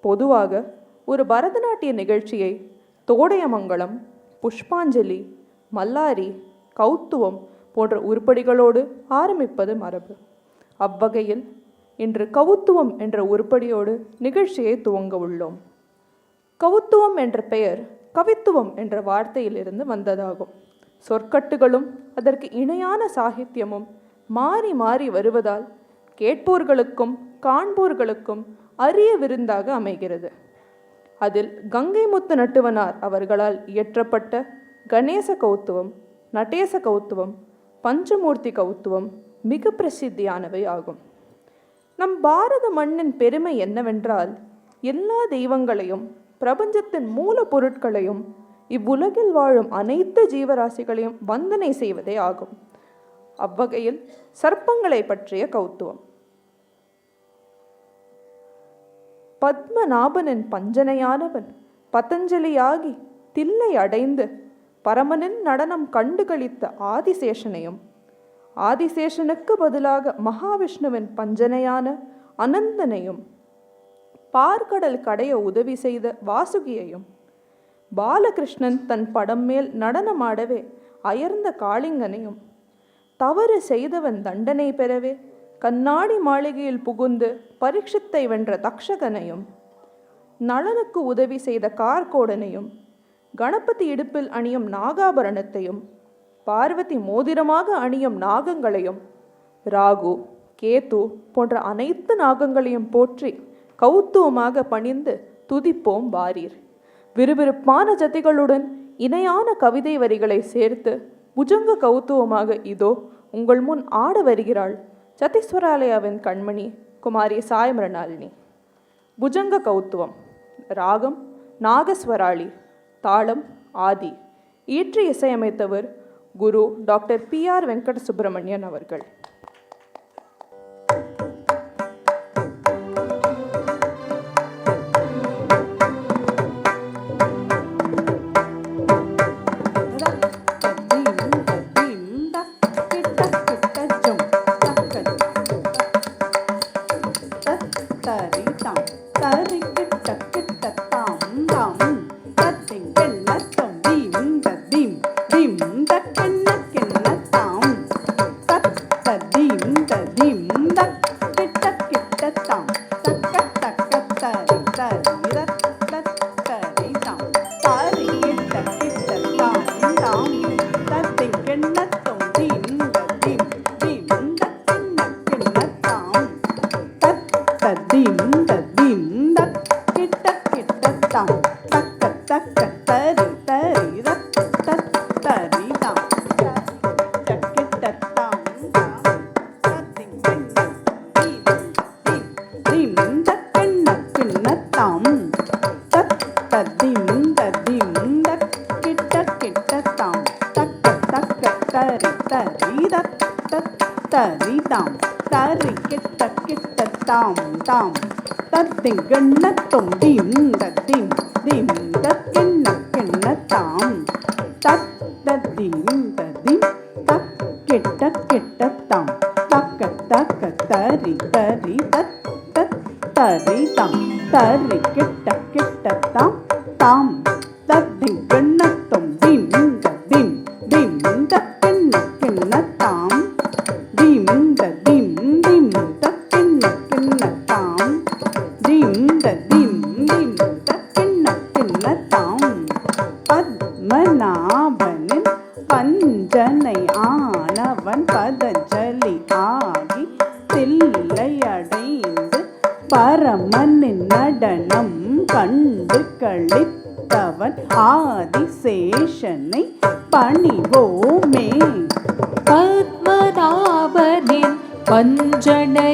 பொதுவாக ஒரு பரதநாட்டிய நிகழ்ச்சியை தோடையமங்கலம், புஷ்பாஞ்சலி, மல்லாரி, கௌத்துவம் போன்ற உருப்படிகளோடு ஆரம்பிப்பது மரபு. அவ்வகையில் இன்று கவுத்துவம் என்ற உருப்படியோடு நிகழ்ச்சியை துவங்க உள்ளோம். கவுத்துவம் என்ற பெயர் கவித்துவம் என்ற வார்த்தையிலிருந்து வந்ததாகும். சொற்கட்டுகளும் அதற்கு இணையான சாகித்யமும் மாறி மாறி வருவதால் கேட்போர்களுக்கும் காண்போர்களுக்கும் அரிய விருந்தாக அமைகிறது. அதில் கங்கை முத்து நட்டுவனார் அவர்களால் இயற்றப்பட்ட கணேச கௌத்துவம், நடேச கௌத்துவம், பஞ்சமூர்த்தி கௌத்துவம் மிக பிரசித்தியானவை ஆகும். நம் பாரத மண்ணின் பெருமை என்னவென்றால், எல்லா தெய்வங்களையும் பிரபஞ்சத்தின் மூல பொருட்களையும் இவ்வுலகில் வாழும் அனைத்து ஜீவராசிகளையும் வந்தனை செய்வதே ஆகும். அவ்வகையில் சர்ப்பங்களை பற்றிய கௌத்துவம். பத்மநாபனின் பஞ்சனையானவன் பதஞ்சலியாகி தில்லை அடைந்து பரமனின் நடனம் கண்டு களித்த ஆதிசேஷனையும், ஆதிசேஷனுக்கு பதிலாக மகாவிஷ்ணுவின் பஞ்சனையான அனந்தனையும், பார்க்கடல் கடைய உதவி செய்த வாசுகியையும், பாலகிருஷ்ணன் தன் படம் மேல் நடனமாடவே அயர்ந்த காளிங்கனையும், தவறு செய்தவன் தண்டனை பெறவே கண்ணாடி மாளிகையில் புகுந்து பரீட்சித்தை வென்ற தக்ஷகனையும், நளனுக்கு உதவி செய்த கார்கோடனையும், கணபதி இடுப்பில் அணியும் நாகாபரணத்தையும், பார்வதி மோதிரமாக அணியும் நாகங்களையும், ராகு, கேது போன்ற அனைத்து நாகங்களையும் போற்றி கௌத்துவமாக பணிந்து துதிப்போம் வாரீர். விறுவிறுப்பான ஜதிகளுடன் இணையான கவிதை வரிகளை சேர்த்து புஜங்க கௌத்துவமாக இதோ உங்கள் முன் ஆட வருகிறாள் சத்தீஸ்வராலயாவின் கண்மணி குமாரி சாய் மிருணாளினி. புஜங்க கௌத்துவம். ராகம் நாகஸ்வராளி, தாளம் ஆதி. இயற்றி இசையமைத்தவர் குரு டாக்டர் PR வெங்கட சுப்பிரமணியன் அவர்கள்.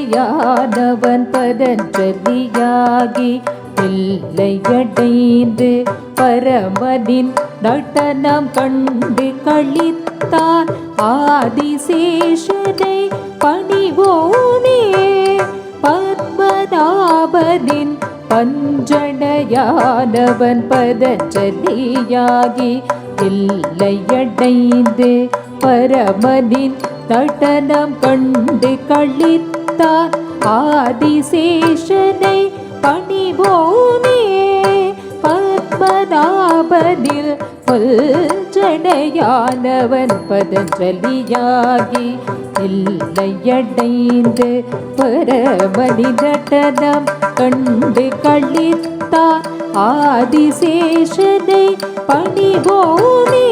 பஞ்சனையானவன் பதஞ்சலியாகி தில்லையடைந்து பரமனின் நடனம் கண்டு களித்தான் ஆதிசேஷனை பணிவோமே. பத்மநாபனின் பஞ்சனையானவன் பதஞ்சலியாகி தில்லையடைந்து பரமனின் நடனம் கண்டு களித்தான் ஆதிசேஷனை பணிவோனே பத்மநாபனில் ஜடையானவன் பதஞ்சலியாகி எல்லையடைந்து பரமணி நடனம் கண்டு களித்தான் ஆதிசேஷனை பணிவோனே.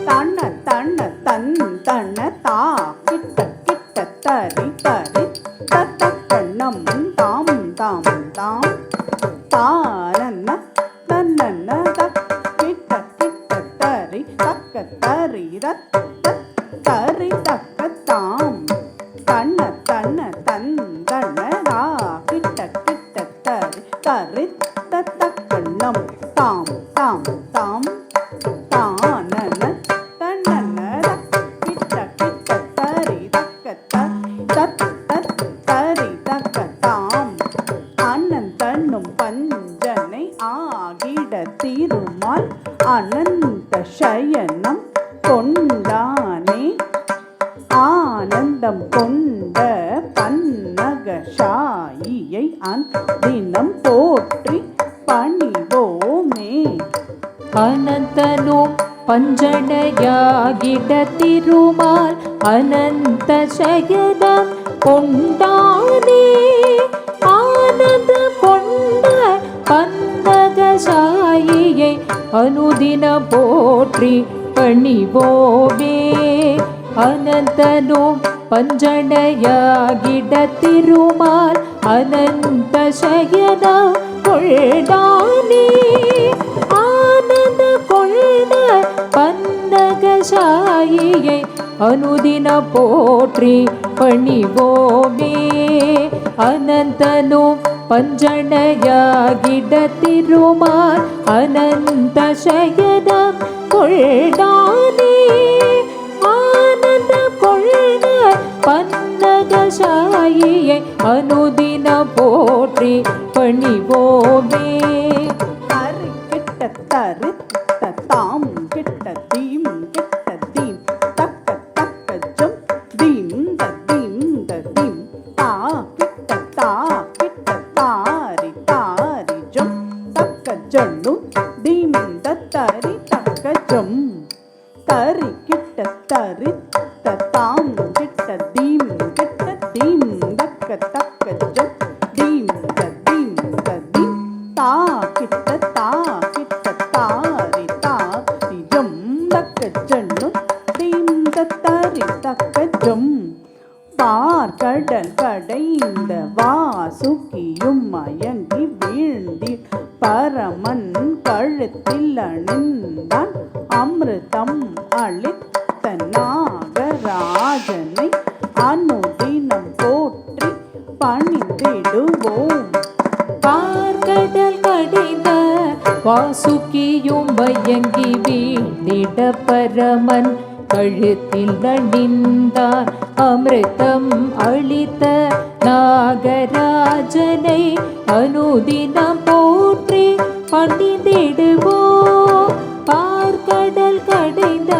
தன தன தன் தன தா கிட்ட கிட்ட தரி தரி தத்தக்கண்ணம் தாம் தாம் தாம் தானன்ன தன்னன்ன தக் கிட்ட கிட்ட தரி தக்க தரி தத் தரி தக்க தாம் தன தன தன் தன தா கிட்ட கிட்ட தரி தரி தத்தக்கண்ணம் தாம் தாம் தாம் தானன்ன தன்னன்ன கிட்ட கிட்ட தரி தக்க தத் தரி தக்க தாம் அனந்தனும் பஞ்சனை ஆகிட திருமால் அனந்த சயனம் கொண்டானே. ஆனந்தம் கொண்ட பன்னகஷாயியை தினம் போற்றி பணிவோமே. அனந்தனும் பஞ்சனையாகிட திருமால் அனந்த சயனம் கொண்டானே. ஆனந்த கொண்ட பன்னகசாயியை அனுதினம் போற்றி பணிவோமே. அனந்தனும் பஞ்சனையாகிட திருமால் அனந்த சயனம் கொண்டானே. ஆனந்த கொண்ட பன்னகசாயியை அனுதினம் போற்றி பணிவோமே. அனந்தனும் பஞ்சனையாகிட திருமால் அனந்த சயனம் கொண்டானே. ஆனந்த கொண்ட பன்னகசாயியை அனுதினம் போற்றி பணிவோமே. தரி கிட்ட தரி தாம் கிட்ட தீம் கிட்ட தீம் தக்க தக்க ஜம் தீம் தீம் தீம் தா கிட்ட தாரி தாரி ஜம் தக்க ஜண்ணு தீம் தரி தக்க ஜம் தரி கிட்ட தரி தாம் கிட்ட தீம் தக்க தக்க ஜம் தீம் தீம் தா கிட்ட தாரி தாரி ஜம் தக்க ஜண்ணு தீம் தரி தக்க ஜம். பார்க்கடல் கடைந்த வாசுகியும் மயங்கி வீழ்ந்தி பரமன் கழுத்தில் அணிந்தான் அமிர்தம் அளித்த நாகராஜனை அனுதினம் போற்றி பணிந்திடுவோம். பார்க்கடல் கடைந்த வாசுகியும் மயங்கி வீழ்ந்திட பரமன் கழுத்தில் அணிந்தான் அமிர்தம் அளித்த நாகராஜனை அனுதினம் போற்றி பணிந்திடுவோம். பார்க்கடல் கடைந்த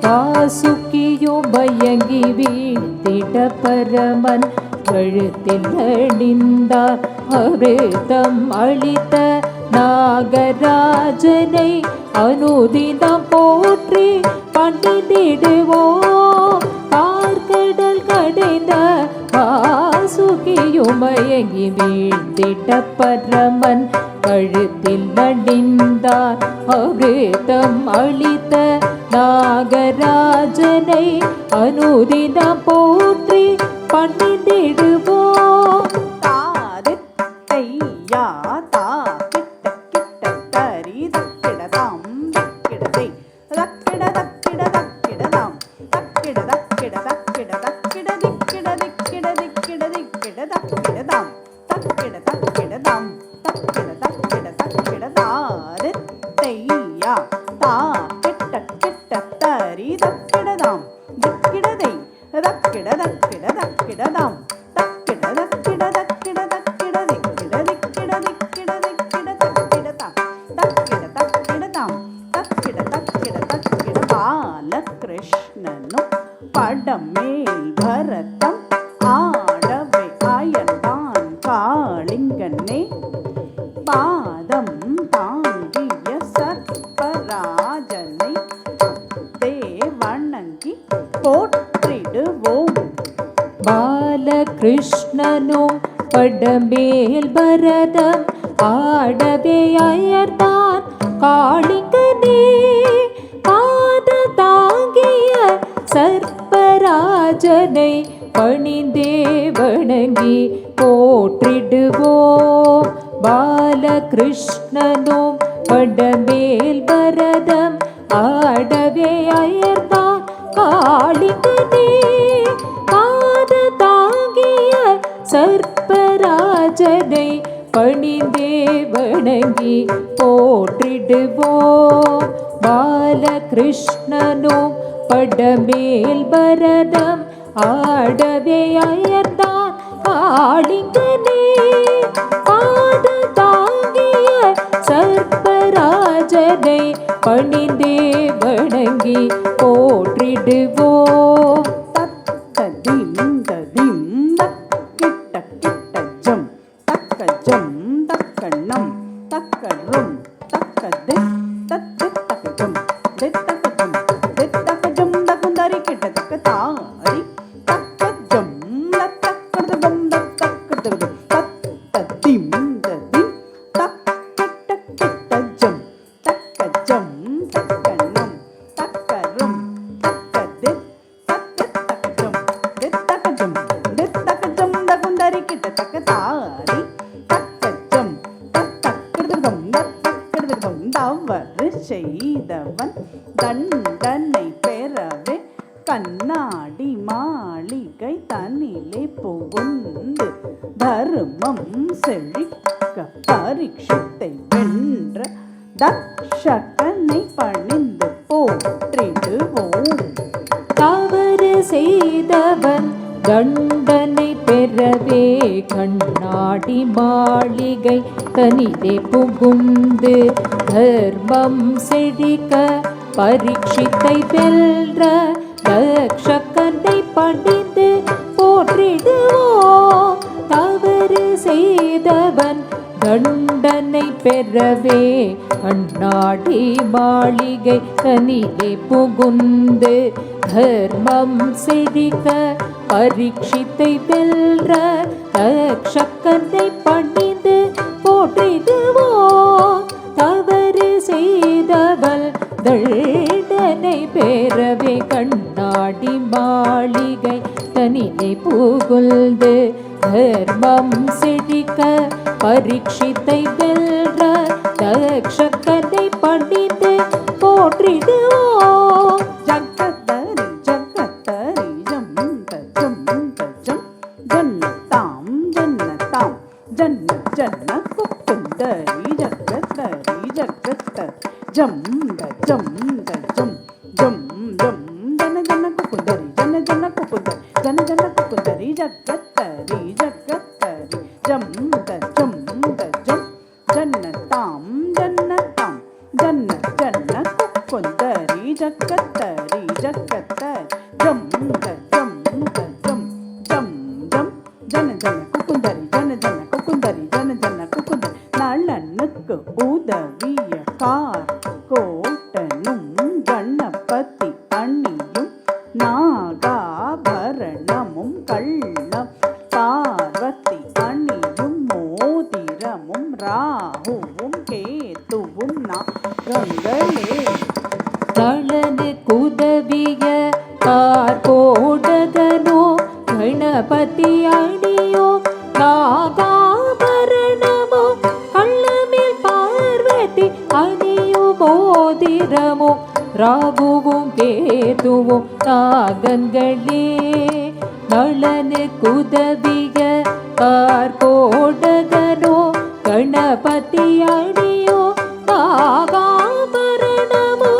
வாசுகியும் மயங்கி வீழ்ந்திட பரமன் கழுத்தில் அணிந்தார் அமிர்தம் அளித்த நாகராஜனை அனுதினம் போற்றி பணிந்திடுவோம். பார்க்கடல் கடைந்த வாசுகியும் மயங்கி வீழ்ந்திட பரமன் கழுத்தில் அணிந்தார் அமிர்தம் அளித்த நாகராஜனை அனுதினம் போற்றி பணிந்திடுவோம். தாரு தையா தா கிட்ட கிட்ட தரி தக்கிடதாம் தக்கிடதை தக்கிட தக்கிட தக்கிடதாம் தக்கிட தக்கிட தக்கிட தக்கிட திக்கிட திக்கிட திக்கிட திக்கிட தக்கிடதாம் தக்கிட தக்கிடதாம் தக்கிட தக்கிட தக்கிட தாரு தையா தா கிட்ட கிட்ட தரி தக்கிடதாம் திக்கிடதை தக்கிட தக்கிட தக்கிடதாம் தக்கிட தக்கிட தக்கிட தக்கிட திக்கிட திக்கிட திக்கிட திக்கிட தக்கிடதாம் தக்கிட தக்கிடதாம் தக்கிட தக்கிட தக்கிட பாலகிருஷ்ணனும் படமேல் பரதம் ஆடவே அயன்தான் காளிங்கன் பாலகிருஷ்ணனும் படமேல் பரதம் ஆடவே அயர்ந்தான் காளிங்கனே. பாத தாங்கிய சர்ப்பராஜனை பணிந்தே வணங்கி போற்றிடுவோம். பாலகிருஷ்ணனும் படமேல் பரதம் ஆடவே அயர்ந்தான் காளிங்கனே. பாத தாங்கிய சர்ப்பராஜனை பணிந்தே வணங்கி போற்றிடுவோம். பாலகிருஷ்ணனும் படமேல் பரதம் ஆடவே அயர்ந்தான் காளிங்கனே. பாத தாங்கிய சர்ப்பராஜனை பணிந்தே வணங்கி போற்றிடுவோம். தத்ததிம் ததிம் தக்கிட்ட கிட்ட ஜம் தக்க ஜம் தக்கணம் தக்கரும் தக்கதே தத்து தக்கஜம் தெத்தக்கஜம் தெத்தக்கஜம் தகுந்தரி கிட்ட தக்க தாரி தக்கஜம் தக்கதம் தக்கதம் தத்ததிம் ததிம் தக்கிட்ட கிட்ட ஜம் தக்கஜம் தக்கணம் தக்கரும் தக்கதே தத்து தக்கஜம் தெத்தக்கஜம் தெத்தக்கஜம் தகுந்தரி கிட்ட தக்க தாரி தக்கஜம் தக்கதம் தக்கதம் தவறு செய்தவன் தண்டனை பெறவே கண்ணாடி மாளிகை தன்னிலே புகுந்து தர்மம் செழிக்க பரீட்சித்தை வென்ற தக்ஷகனை பணிந்து போற்றிடுவோம். தவறு செய்தவன் தண்டனை பெறவே கண்ணாடி மாளிகை தனிலே புகுந்து தர்மம் செழிக்க பரீட்சித்தை வெல்ற தக்ஷகனை பணிந்து போற்றிடுவோம். தவறு செய்தவன் தண்டனை பெறவே கண்ணாடி மாளிகை தனிலே புகுந்து தர்மம் செழிக்க பரீட்சித்தை வெல்ற தக்ஷகனை பணிந்து போற்றிடுவோம். தவறு செய்தவள் தண்டனை பெறவே கண்ணாடி மாளிகை தனிலே புகுந்து தர்மம் செழிக்க பரீட்சித்தை வெல்ற தக்ஷகனை பணிந்து போற்றிடுவோம். ஜகத்தரி ஜகத்தரி ஜம் தஜம் தஜம் ஜன்னதாம் ஜன்னதாம் ஜன்ன ஜன்ன குக்குந்தரி ஜகத்தரி ஜகத்தரி ஜம் தஜம் தஜம் ஜம் ஜம் ஜன ஜன குக்குந்தரி ஜன ஜன குக்குந்தரி ஜன ஜன குக்குந்தரி ஜகத்தரி ஜகத்தரி ஜம் தஜம் தஜம் ஜன்னதாம் ஜன்னதாம் ஜன்ன ஜன்ன குக்குந்தரி ஜகத்தரி ஜகத்தரி ஜம் தஜம் தஜம் ஜம் ஜம் ஜன ஜன குக்குந்தரி ஜன ஜன குக்குந்தரி ஜன ஜன குக்குந்தரி நளனுக்கு உதவிய கார் கோட்டனும் கணபதி அணியும் நாகாபரணமும் கள்ளம் பார்வதி அணியும் மோதிரமும் ராகுவும் கேதுவும் நாகங்களே. தளனு குதவிய கார்கோடகனோ கணபதி அணியோ நாகாபரணமோ கள்ளமில் பார்வதி அணியோ மோதிரமோ ராகுவும் கேதுவும் நாகங்களே. நளனு குதவிய கார்கோடகனோ கணபதி அணியோ நாகாபரணமோ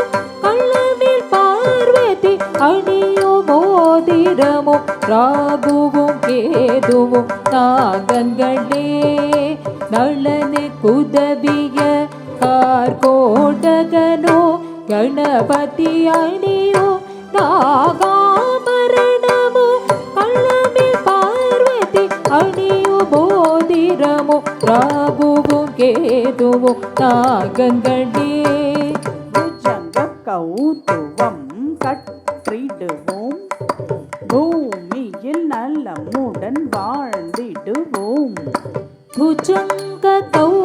கள்ளமில் பார்வதி அணியோ மோதிரமோ ராகுவும் கேதுவும் நாகங்களே. நளனு குதவிய கார்கோடகனோ கணபதி அணியோ நாகாபரணமோ கள்ளமில் பார்வதி அணியோ மோதிரமோ ராகுவும் கேதுவும் நாகங்களே. புஜங்க கௌதுவம் கற்றிடுவோம் பூமியில் நலமுடன் வாழ்ந்திடுவோம். भुजङ्गतौ